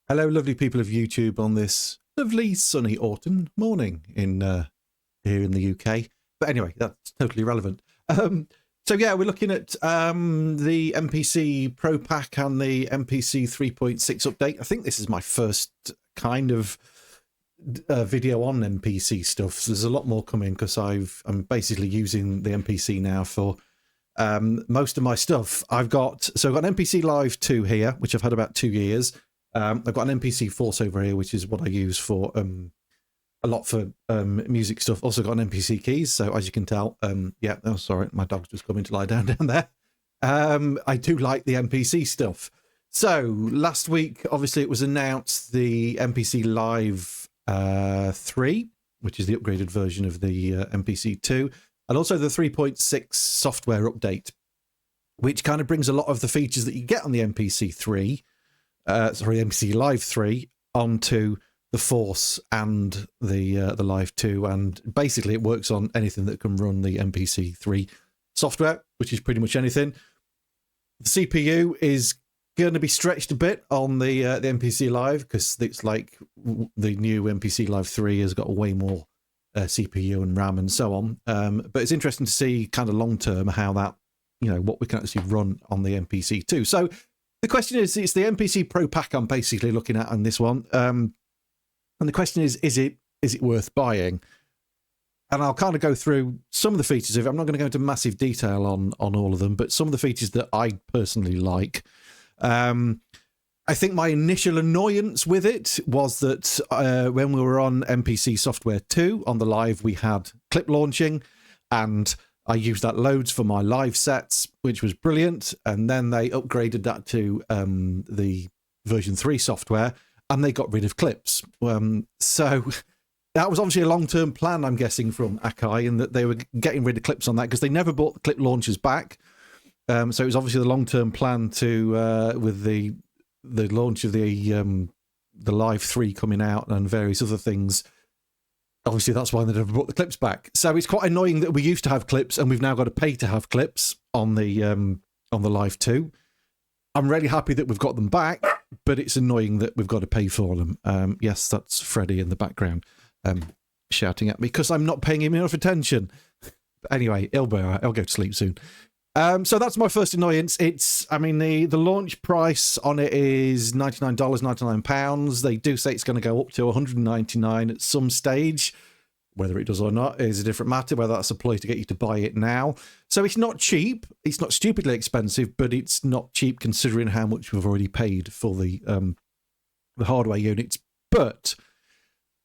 Hello, lovely people of YouTube on this lovely sunny autumn morning in here in the UK. But anyway, that's totally irrelevant. So yeah, we're looking at the MPC Pro Pack and the MPC 3.6 update. I think this is my first kind of video on MPC stuff. So there's a lot more coming because I'm basically using the MPC now for most of my stuff. I've got an MPC Live 2 here, which I've had about 2 years. I've got an MPC Force over here, which is what I use for a lot for music stuff. Also got an MPC keys, so as you can tell, yeah, oh sorry, my dog's just coming to lie down there. I do like the MPC stuff. So last week, obviously, it was announced the MPC Live 3, which is the upgraded version of the MPC 2, and also the 3.6 software update, which kind of brings a lot of the features that you get on the MPC 3. MPC Live 3 onto the Force and the Live 2, and basically it works on anything that can run the MPC 3 software, which is pretty much anything. The CPU is going to be stretched a bit on the MPC Live because it's like the new MPC Live 3 has got way more CPU and RAM and so on. But it's interesting to see kind of long term how that, what we can actually run on the MPC 2. So the question is, it's the MPC Pro Pack I'm basically looking at on this one. And the question is it worth buying? And I'll kind of go through some of the features of it. I'm not going to go into massive detail on all of them, but some of the features that I personally like. I think my initial annoyance with it was that when we were on MPC Software 2 on the Live, we had clip launching, and I used that loads for my live sets, which was brilliant. And then they upgraded that to the version 3 software, and they got rid of clips. So that was obviously a long-term plan, I'm guessing, from Akai, and that they were getting rid of clips on that because they never brought the clip launchers back. So it was obviously the long-term plan to, with the launch of the Live 3 coming out and various other things. Obviously, that's why they never brought the clips back. So it's quite annoying that we used to have clips and we've now got to pay to have clips on the Live 2. I'm really happy that we've got them back, but it's annoying that we've got to pay for them. Yes, that's Freddie in the background shouting at me because I'm not paying him enough attention. But anyway, he'll go to sleep soon. So that's my first annoyance. The launch price on it is $99, £99. They do say it's going to go up to $199 at some stage. Whether it does or not is a different matter, whether that's a ploy to get you to buy it now. So it's not cheap. It's not stupidly expensive, but it's not cheap considering how much we've already paid for the hardware units. But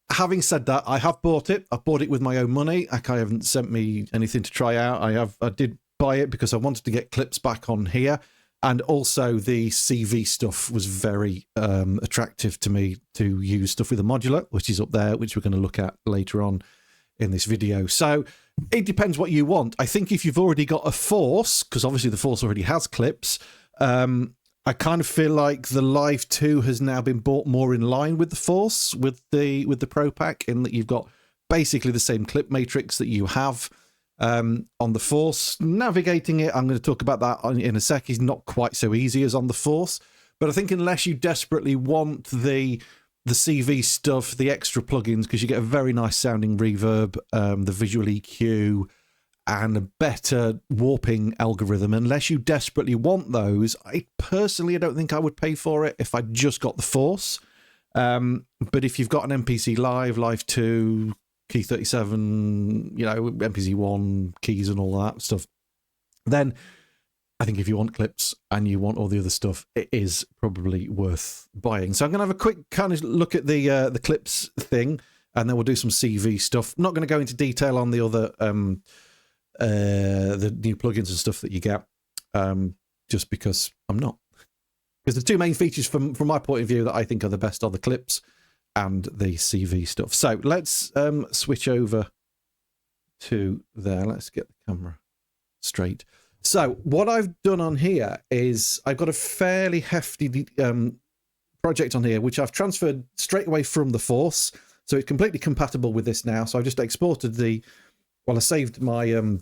having said that, I have bought it. I've bought it with my own money. Akai haven't sent me anything to try out. I did buy it because I wanted to get clips back on here, and also the CV stuff was very attractive to me to use stuff with a modular, which is up there, which we're going to look at later on in this video. So it depends what you want. I think if you've already got a Force, because obviously the Force already has clips, I kind of feel like the Live 2 has now been bought more in line with the Force, with the Pro Pack, in that you've got basically the same clip matrix that you have on the Force. Navigating it, I'm going to talk about that in a sec, is not quite so easy as on the Force. But I think unless you desperately want the CV stuff, the extra plugins, because you get a very nice sounding reverb, the visual EQ, and a better warping algorithm, unless you desperately want those, I don't think I would pay for it if I just got the Force. But if you've got an MPC Live 2, Key 37, MPC 1 keys and all that stuff, then I think if you want clips and you want all the other stuff, it is probably worth buying. So I'm going to have a quick kind of look at the clips thing, and then we'll do some CV stuff. I'm not going to go into detail on the other the new plugins and stuff that you get, just because I'm not. Because the two main features from my point of view that I think are the best are the clips and the CV stuff. So let's switch over to there. Let's get the camera straight. So what I've done on here is I've got a fairly hefty project on here, which I've transferred straight away from the Force. So it's completely compatible with this now. So I've just exported I saved my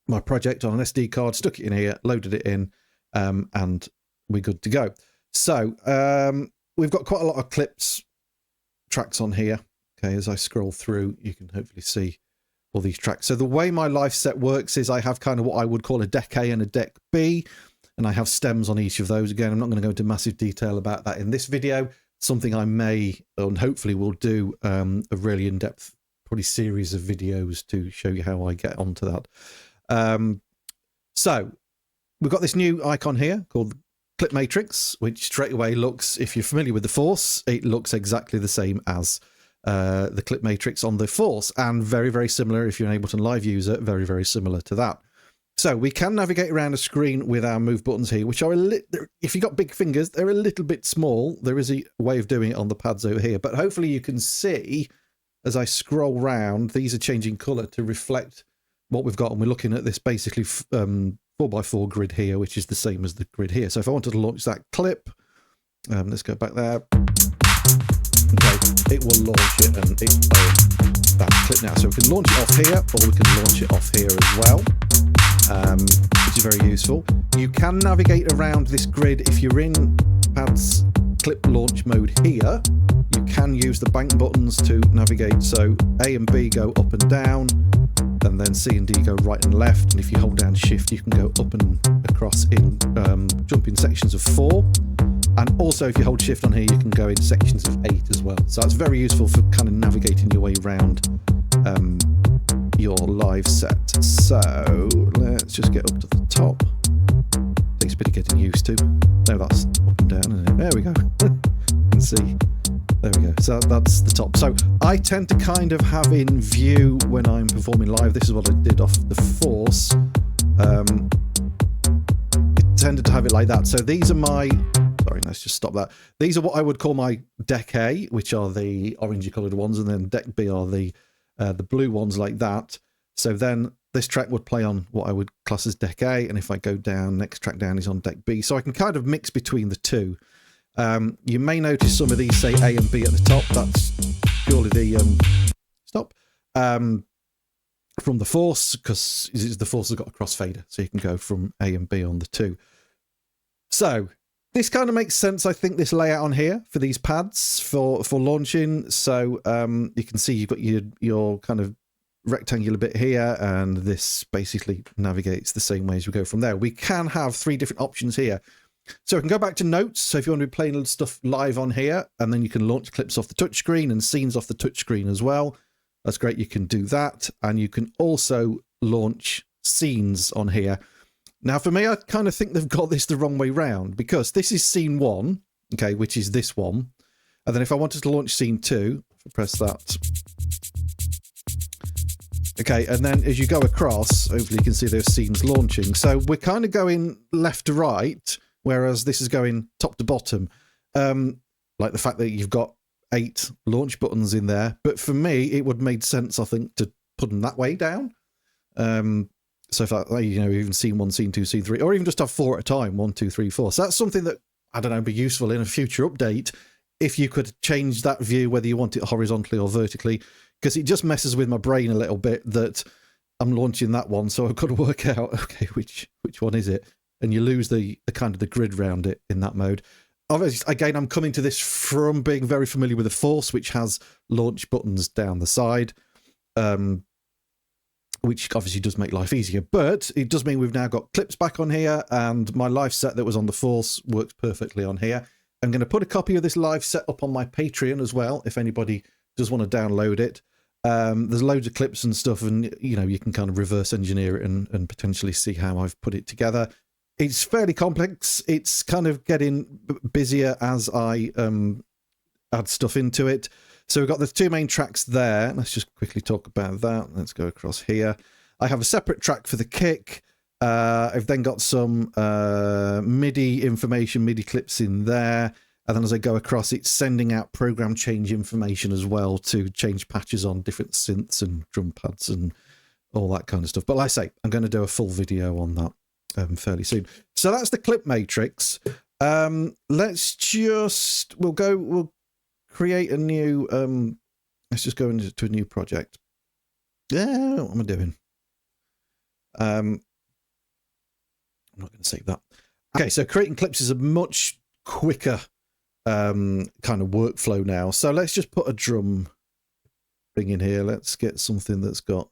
my project on an SD card, stuck it in here, loaded it in, and we're good to go. So we've got quite a lot of clips tracks on here. Okay, as I scroll through, you can hopefully see all these tracks. So the way my live set works is I have kind of what I would call a deck A and a deck B, and I have stems on each of those. Again, I'm not going to go into massive detail about that in this video. Something I may and hopefully will do a really in-depth probably series of videos to show you how I get onto that. So we've got this new icon here called Clip Matrix, which straight away looks, if you're familiar with the Force, it looks exactly the same as the Clip Matrix on the Force, and very, very similar if you're an Ableton Live user, very, very similar to that. So we can navigate around a screen with our move buttons here, which are if you've got big fingers, they're a little bit small. There is a way of doing it on the pads over here, but hopefully you can see as I scroll round, these are changing colour to reflect what we've got, and we're looking at this basically 4x4 grid here, which is the same as the grid here. So if I wanted to launch that clip, let's go back there. Okay, it will launch it, and it's that clip now. So we can launch it off here, or we can launch it off here as well, which is very useful. You can navigate around this grid if you're in pads clip launch mode here. You can use the bank buttons to navigate. So A and B go up and down, and then C and D go right and left. And if you hold down shift, you can go up and across in jump in sections of 4. And also if you hold shift on here, you can go in sections of 8 as well. So that's very useful for kind of navigating your way around your live set. So let's just get up to the top. Takes a bit of getting used to. No, that's up and down, isn't it? There we go. You can see. There we go. So that's the top. So I tend to kind of have in view when I'm performing live. This is what I did off the Force. I tended to have it like that. So these are my... Sorry, let's just stop that. These are what I would call my deck A, which are the orangey coloured ones, and then deck B are the blue ones like that. So then this track would play on what I would class as deck A, and if I go down, next track down is on deck B. So I can kind of mix between the two. You may notice some of these say A and B at the top. That's purely the from the Force, because the Force has got a crossfader, so you can go from A and B on the two. So this kind of makes sense, I think, this layout on here for these pads for launching. So you can see you've got your kind of rectangular bit here, and this basically navigates the same way as we go from there. We can have 3 different options here. So we can go back to notes. So if you want to be playing stuff live on here, and then you can launch clips off the touchscreen and scenes off the touchscreen as well. That's great. You can do that. And you can also launch scenes on here. Now, for me, I kind of think they've got this the wrong way round, because this is scene 1, okay, which is this one. And then if I wanted to launch scene 2, press that. Okay, and then as you go across, hopefully you can see those scenes launching. So we're kind of going left to right, whereas this is going top to bottom. Like the fact that you've got 8 launch buttons in there. But for me, it would make sense, I think, to put them that way down. So if I, you know, even scene 1, scene 2, scene 3, or even just have 4 at a time, 1, 2, 3, 4. So that's something that, I don't know, be useful in a future update if you could change that view, whether you want it horizontally or vertically, because it just messes with my brain a little bit that I'm launching that one, so I've got to work out, okay, which one is it? And you lose the kind of the grid around it in that mode. Obviously, again, I'm coming to this from being very familiar with the Force, which has launch buttons down the side, which obviously does make life easier. But it does mean we've now got clips back on here, and my live set that was on the Force works perfectly on here. I'm going to put a copy of this live set up on my Patreon as well, if anybody does want to download it. There's loads of clips and stuff, and you know, you can kind of reverse engineer it and potentially see how I've put it together. It's fairly complex. It's kind of getting busier as I add stuff into it. So we've got the 2 main tracks there. Let's just quickly talk about that. Let's go across here. I have a separate track for the kick. I've then got some MIDI information, MIDI clips in there. And then as I go across, it's sending out program change information as well to change patches on different synths and drum pads and all that kind of stuff. But like I say, I'm going to do a full video on that fairly soon. So that's the clip matrix. Let's just, we'll create a new, let's just go into a new project. Yeah, what am I doing? I'm not going to save that. Okay, so creating clips is a much quicker kind of workflow now. So let's just put a drum thing in here. Let's get something that's got,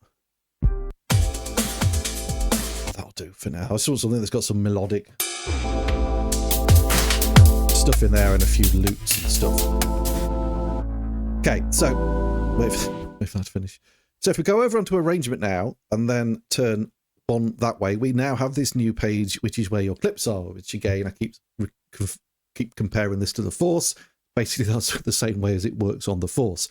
that'll do for now. I saw something that's got some melodic stuff in there and a few loops and stuff. Okay, so wait for that to finish. So if we go over onto arrangement now and then turn on that way, we now have this new page, which is where your clips are, which again, I keep comparing this to the Force. Basically, that's the same way as it works on the Force.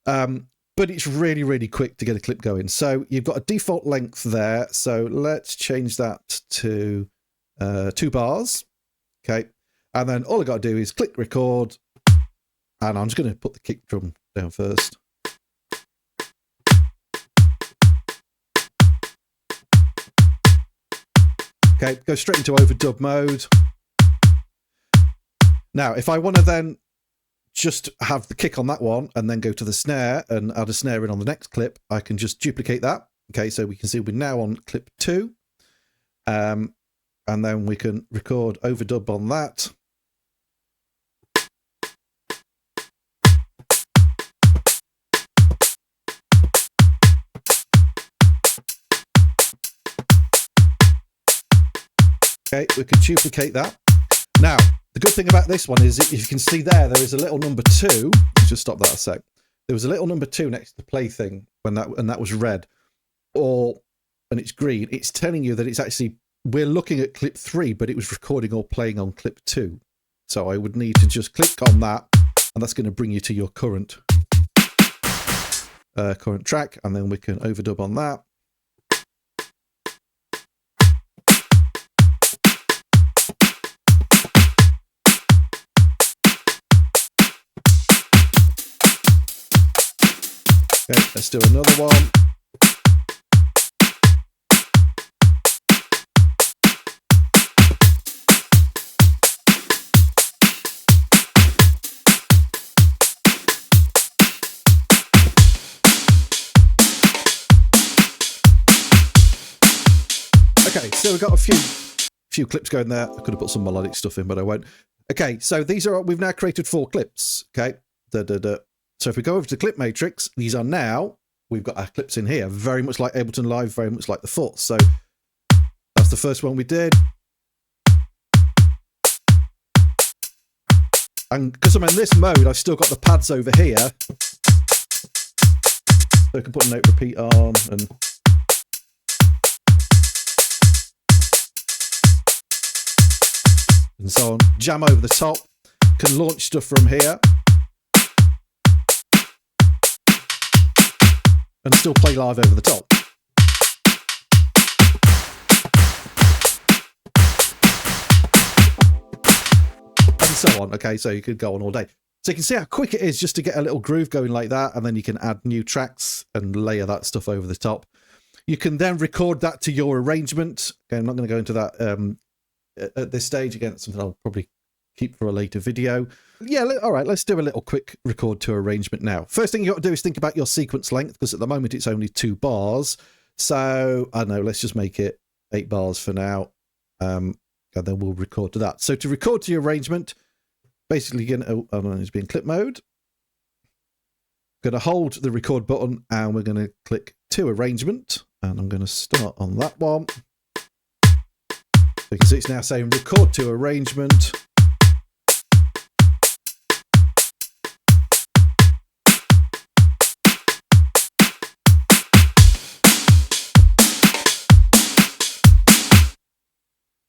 But it's really, really quick to get a clip going. So you've got a default length there. So let's change that to 2 bars. Okay. And then all I got to do is click record. And I'm just going to put the kick drum down first. Okay, go straight into overdub mode. Now, if I want to then just have the kick on that one and then go to the snare and add a snare in on the next clip, I can just duplicate that. Okay, so we can see we're now on clip 2. And then we can record overdub on that. Okay, we can duplicate that. Now, the good thing about this one is, if you can see there is a little number 2. Let's just stop that a sec. There was a little number 2 next to the play thing when that was red, and it's green. It's telling you that it's actually, we're looking at clip 3, but it was recording or playing on clip 2. So I would need to just click on that, and that's going to bring you to your current track, and then we can overdub on that. Okay, let's do another one. Okay, so we've got a few clips going there. I could have put some melodic stuff in, but I won't. Okay, so we've now created 4 clips. Okay, So if we go over to clip matrix, these are now, we've got our clips in here, very much like Ableton Live, very much like the Force. So that's the first one we did. And because I'm in this mode, I've still got the pads over here. So I can put a note repeat on and so on. Jam over the top. Can launch stuff from here. And still play live over the top. And so on. Okay, so you could go on all day. So you can see how quick it is just to get a little groove going like that, and then you can add new tracks and layer that stuff over the top. You can then record that to your arrangement. Okay, I'm not going to go into that at this stage. Again, it's something I'll probably keep for a later video. Yeah, all right, let's do a little quick record to arrangement now. First thing you got to do is think about your sequence length, because at the moment it's only 2 bars. So, I don't know, let's just make it 8 bars for now. And then we'll record to that. So to record to your arrangement, basically, it's being clip mode. Going to hold the record button and we're going to click to arrangement. And I'm going to start on that one. You can see it's now saying record to arrangement.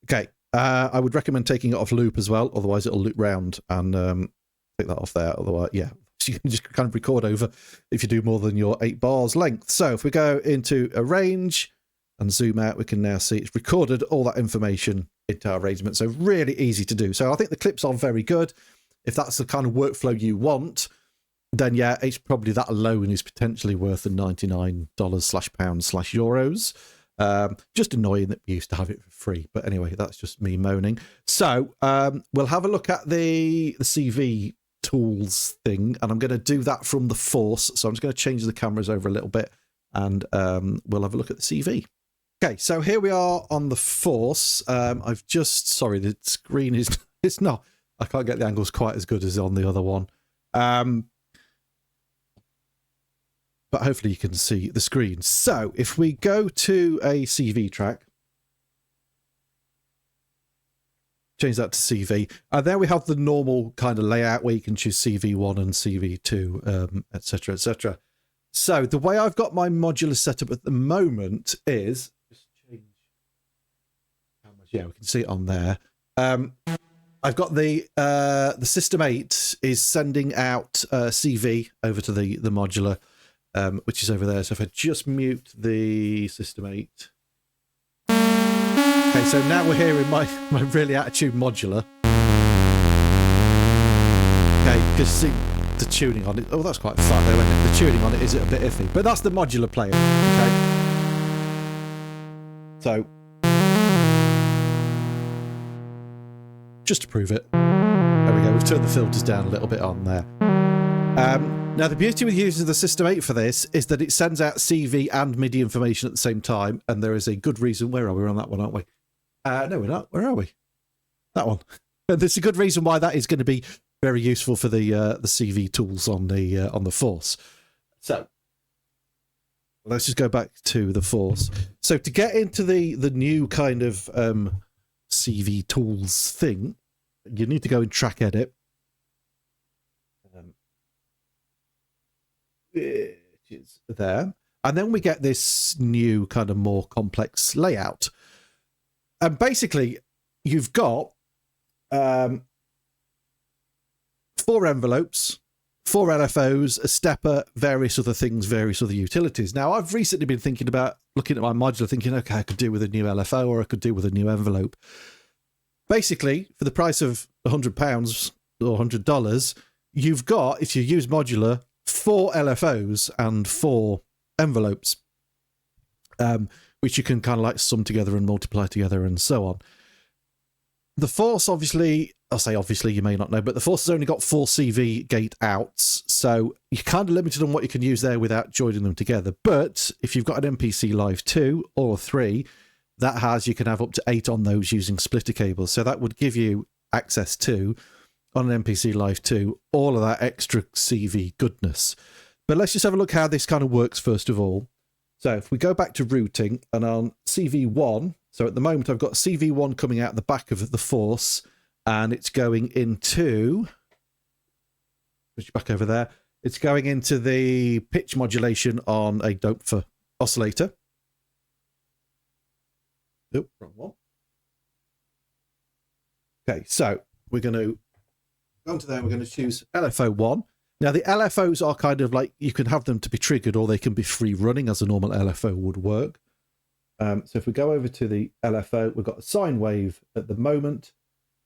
Okay, I would recommend taking it off loop as well, otherwise it'll loop round, and take that off there. Otherwise, yeah, you can just kind of record over if you do more than your 8 bars length. So if we go into arrange and zoom out, we can now see it's recorded all that information into our arrangement. So really easy to do. So I think the clips are very good. If that's the kind of workflow you want, then yeah, it's probably that alone is potentially worth the $99/pounds/euros. Just annoying that we used to have it for free, but anyway, that's just me moaning. So we'll have a look at the CV tools thing, and I'm going to do that from the Force. So I'm just going to change the cameras over a little bit, and we'll have a look at the CV. Okay, so here we are on the Force. Sorry, the screen is it's not I can't get the angles quite as good as on the other one. But hopefully you can see the screen. So if we go to a CV track, change that to CV, and there we have the normal kind of layout where you can choose CV1 and CV2, etc., etc. So the way I've got my modular set up at the moment is, just change how much, yeah, we can see it on there. I've got the System 8 is sending out CV over to the modular, which is over there. So if I just mute the System 8. Okay, so now we're hearing my really out-of-tune modular. Okay, because see the tuning on it. Oh, that's quite fun though, isn't it? The tuning on it is a bit iffy. But that's the modular player, okay? So, just to prove it. There we go, we've turned the filters down a little bit on there. Now, the beauty with using the System 8 for this is that it sends out CV and MIDI information at the same time, and there is a good reason. Where are we? We're on that one, aren't we? No, we're not. Where are we? That one. And there's a good reason why that is going to be very useful for the CV tools on the Force. So, let's just go back to the Force. So, to get into the new kind of CV tools thing, you need to go in Track Edit. Which is there. And then we get this new kind of more complex layout. And basically, you've got 4 envelopes, 4 LFOs, a stepper, various other things, various other utilities. Now, I've recently been thinking about looking at my modular, thinking, okay, I could do with a new LFO or I could do with a new envelope. Basically, for the price of £100 or $100, you've got, if you use modular, 4 LFOs and 4 envelopes, which you can kind of like sum together and multiply together and so on. The Force, obviously, I'll say obviously, you may not know, but the Force has only got 4 CV gate outs, so you're kind of limited on what you can use there without joining them together. But if you've got an MPC Live 2 or 3, you can have up to 8 on those using splitter cables. So that would give you access to, on an MPC Live 2, all of that extra CV goodness. But let's just have a look how this kind of works first of all. So if we go back to routing, and on CV1, so at the moment I've got CV1 coming out the back of the Force, and it's going into, push back over there, it's going into the pitch modulation on a Doepfer oscillator. Oh, wrong one. Okay, so we're going to go into there, we're going to choose LFO1. Now, the LFOs are kind of like, you can have them to be triggered or they can be free running as a normal LFO would work. So if we go over to the LFO, we've got a sine wave at the moment.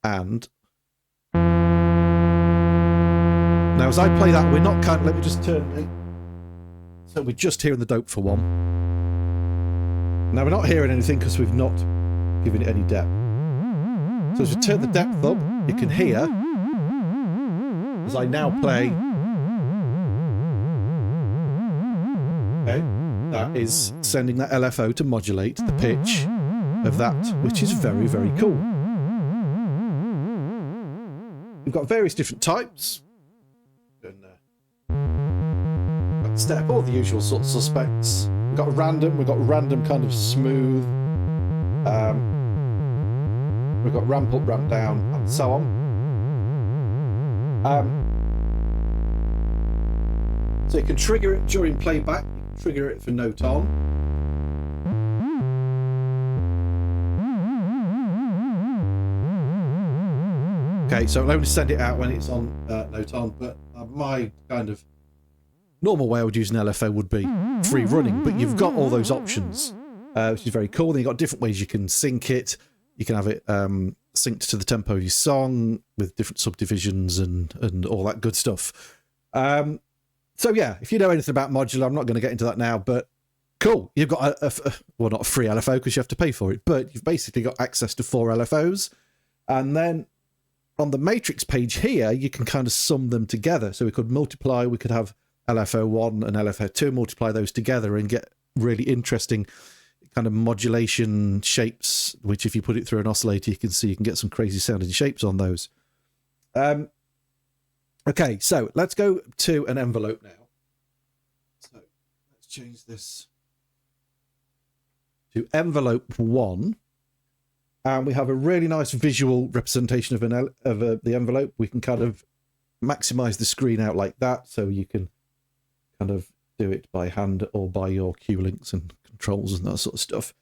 And now as I play that, we're not kind of, let me just turn. So we're just hearing the Doepfer one. Now we're not hearing anything because we've not given it any depth. So as we turn the depth up, you can hear, as I now play, okay, that is sending that LFO to modulate the pitch of that, which is very, very cool. We've got various different types. Got step, all the usual sort of suspects. We've got random kind of smooth. We've got ramp up, ramp down, and so on. So you can trigger it during playback, you can trigger it for note on. Okay, so I'll only send it out when it's on note on, but my kind of normal way I would use an LFO would be free running, but you've got all those options, which is very cool. Then you've got different ways you can sync it. You can have it synced to the tempo of your song with different subdivisions and all that good stuff. So yeah, if you know anything about modular, I'm not going to get into that now, but cool. You've got well, not a free LFO because you have to pay for it, but you've basically got access to 4 LFOs. And then on the matrix page here, you can kind of sum them together. So we could multiply, we could have LFO1 and LFO2, multiply those together and get really interesting kind of modulation shapes, which if you put it through an oscillator, you can see you can get some crazy sounding shapes on those. Okay, so let's go to an envelope now. So let's change this to envelope 1. And we have a really nice visual representation of the envelope. We can kind of maximize the screen out like that, so you can kind of do it by hand or by your Q links and controls and that sort of stuff.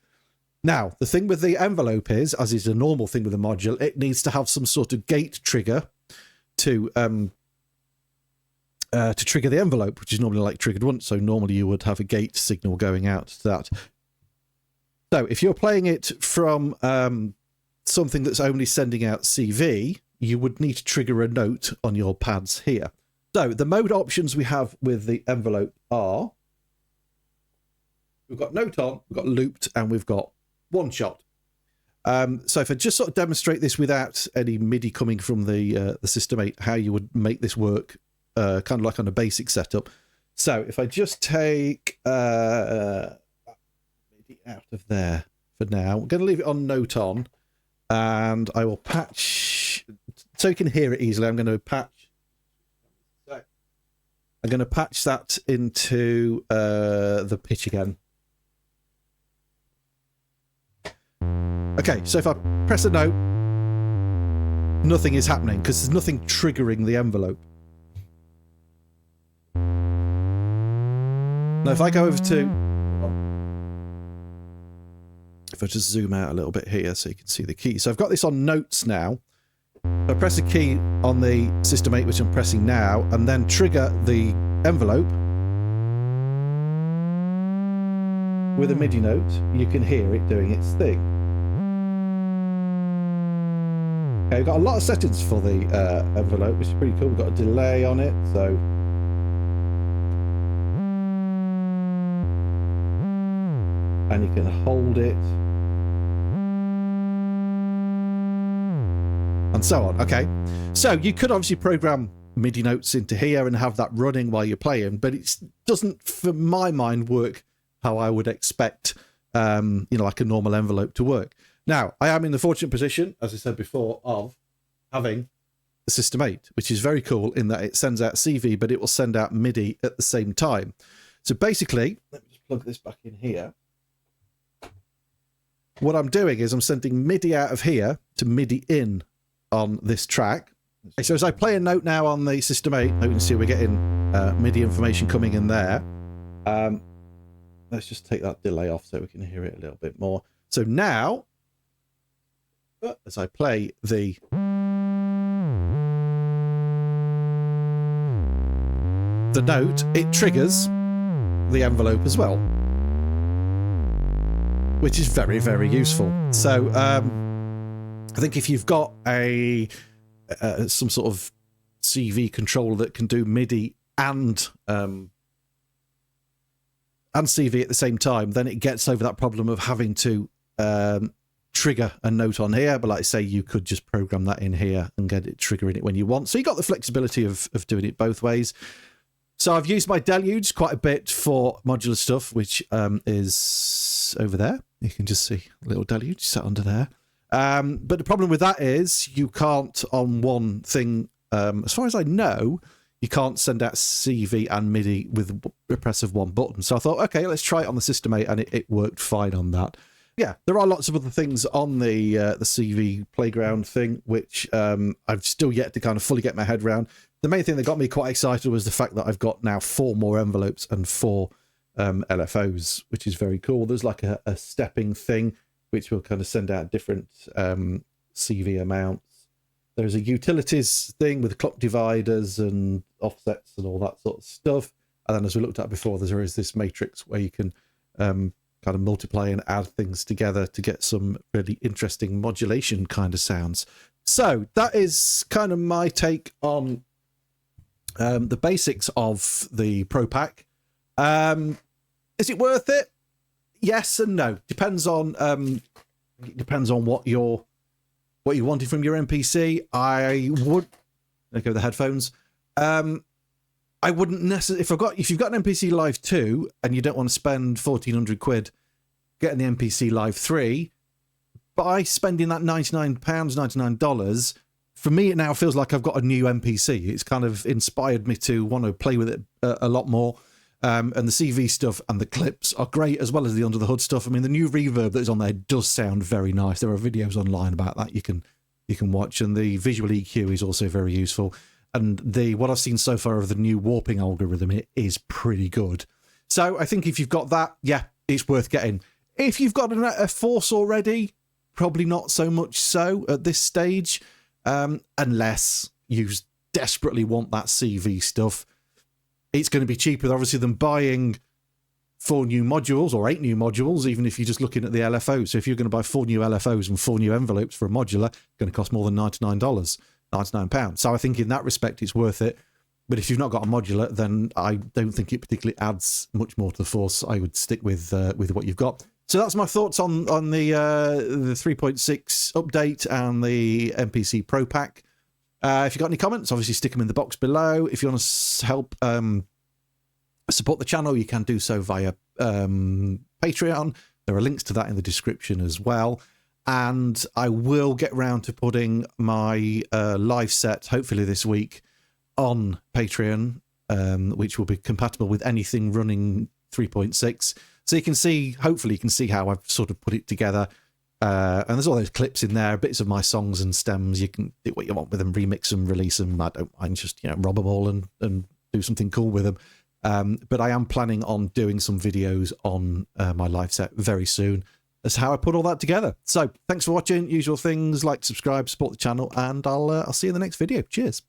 Now, the thing with the envelope is, as is a normal thing with a module, it needs to have some sort of gate trigger to trigger the envelope, which is normally like triggered once. So normally you would have a gate signal going out to that. So if you're playing it from something that's only sending out CV, you would need to trigger a note on your pads here. So the mode options we have with the envelope are, we've got note on, we've got looped, and we've got one shot. So if I just sort of demonstrate this without any MIDI coming from the System 8, how you would make this work kind of like on a basic setup. So if I just take MIDI out of there for now, I'm going to leave it on note on, and I will patch, so you can hear it easily. I'm going to patch that into the pitch again. Okay, so if I press a note, nothing is happening because there's nothing triggering the envelope. Now, if I go over to, if I just zoom out a little bit here so you can see the key. So I've got this on notes now. I press a key on the System 8, which I'm pressing now, and then trigger the envelope with a MIDI note. You can hear it doing its thing. Okay, we've got a lot of settings for the envelope, which is pretty cool. We've got a delay on it, so and you can hold it and so on. Okay, so you could obviously program MIDI notes into here and have that running while you're playing, but it doesn't, for my mind, work how I would expect like a normal envelope to work. Now, I am in the fortunate position, as I said before, of having the System 8, which is very cool in that it sends out CV, but it will send out MIDI at the same time. So basically, let me just plug this back in here. What I'm doing is I'm sending MIDI out of here to MIDI in on this track. So as I play a note now on the System 8, you can see we're getting MIDI information coming in there. Let's just take that delay off so we can hear it a little bit more. So now, as I play the note, it triggers the envelope as well, which is very, very useful. So I think if you've got a some sort of CV controller that can do MIDI and CV at the same time, then it gets over that problem of having to trigger a note on here. But like I say, you could just program that in here and get it triggering it when you want. So you got the flexibility of doing it both ways. So I've used my Deluge quite a bit for modular stuff, which is over there. You can just see a little Deluge sat under there. But the problem with that is you can't, on one thing, as far as I know, you can't send out CV and MIDI with the press of one button. So I thought, okay, let's try it on the System 8, and it worked fine on that. Yeah, there are lots of other things on the CV Playground thing, which I've still yet to kind of fully get my head around. The main thing that got me quite excited was the fact that I've got now 4 more envelopes and 4 LFOs, which is very cool. There's like a stepping thing, which will kind of send out different CV amounts. There's a utilities thing with clock dividers and offsets and all that sort of stuff. And then, as we looked at before, there is this matrix where you can kind of multiply and add things together to get some really interesting modulation kind of sounds. So that is kind of my take on the basics of the Pro Pack. Is it worth it? Yes and no. Depends on what you're wanting from your MPC. I would go the headphones. I wouldn't necessarily, if you've got an MPC Live 2 and you don't want to spend 1,400 quid getting the MPC Live 3, by spending that $99, $99 for me, it now feels like I've got a new MPC. It's kind of inspired me to want to play with it a lot more. And the CV stuff and the clips are great, as well as the under the hood stuff. I mean, the new reverb that is on there does sound very nice. There are videos online about that you can watch, and the visual EQ is also very useful. And what I've seen so far of the new warping algorithm, it is pretty good. So I think if you've got that, yeah, it's worth getting. If you've got a Force already, probably not so much so at this stage, unless you desperately want that CV stuff. It's going to be cheaper, obviously, than buying 4 new modules or 8 new modules, even if you're just looking at the LFO. So if you're going to buy 4 new LFOs and 4 new envelopes for a modular, it's going to cost more than $99, £99. So I think in that respect, it's worth it. But if you've not got a modular, then I don't think it particularly adds much more to the Force. I would stick with what you've got. So that's my thoughts on the 3.6 update and the MPC Pro Pack. If you've got any comments, obviously stick them in the box below. If you want to help support the channel, you can do so via Patreon. There are links to that in the description as well. And I will get round to putting my live set, hopefully this week, on Patreon, which will be compatible with anything running 3.6. So you can see, hopefully you can see how I've sort of put it together. And there's all those clips in there, bits of my songs and stems. You can do what you want with them, remix them, release them. I don't mind, just, rob them all and do something cool with them. But I am planning on doing some videos on my live set very soon. That's how I put all that together. So thanks for watching. Usual things, like, subscribe, support the channel, and I'll see you in the next video. Cheers.